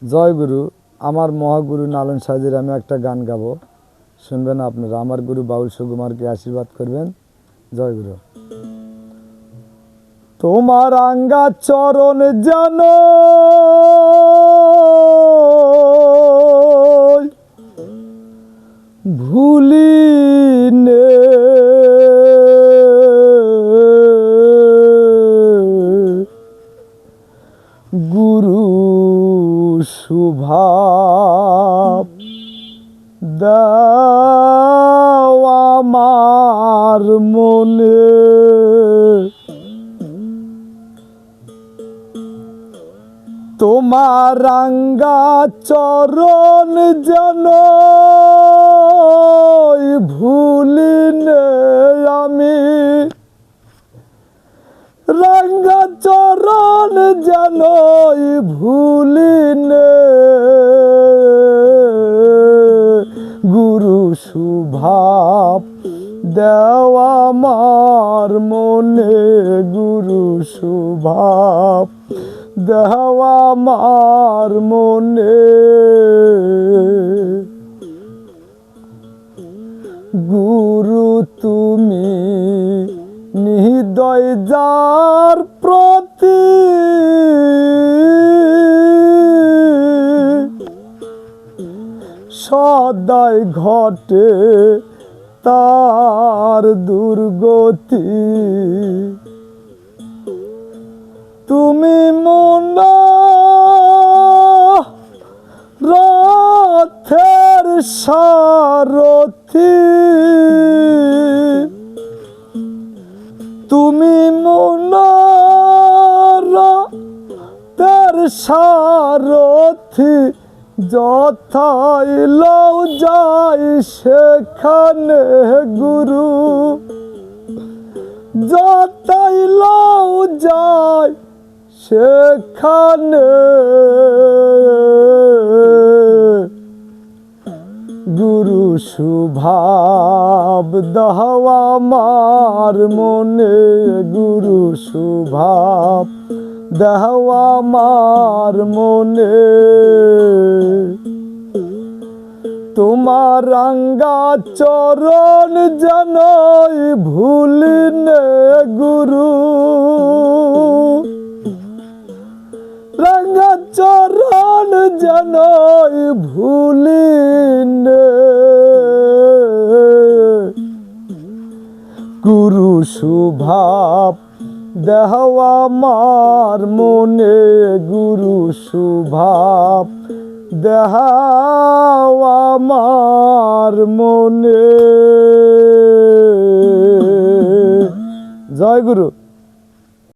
জয় গুরু। আমার মহাগুরু নালন সাহেজের আমি একটা গান গাবো, শুনবেন আপনারা। আমার গুরু বাউল সুকুমারকে আশীর্বাদ করবেন। জয় গুরু। তোমার আঙ্গা চরণ যেন ভুলি নে, গুরু শুভাব দাও আমার মনে, তোমার রাঙ্গা চরণ যেন ভুলি নে আমি, রাঙ্গা চরণ যেন ভুলি নে, গুরু শুভাব দেওয়া আমার মনে, গুরু শুভাব দেওয়া আমার মনে, গুরু তুমি নিদয় যার প্রতি, সদাই ঘটে তার দুর্গতি, তুমি মনা রথের সারথি, তুমি মনা রথের সারথি, যথাই লও যাই সেখানে গুরু, যথাই লও যাই সেখানে, গুরু শুভাব দাও আমার মনে, গুরু শুভাব দাও আমার মনে, তোমার রাঙ্গা চরণ যেন ভুলি নে গুরু, রাঙ্গা চরণ যেন ভুলি নে, গুরু শুভাব দেও আমার মনে, গুরু শুভাব দেও আমার মনে। জয় গুরু।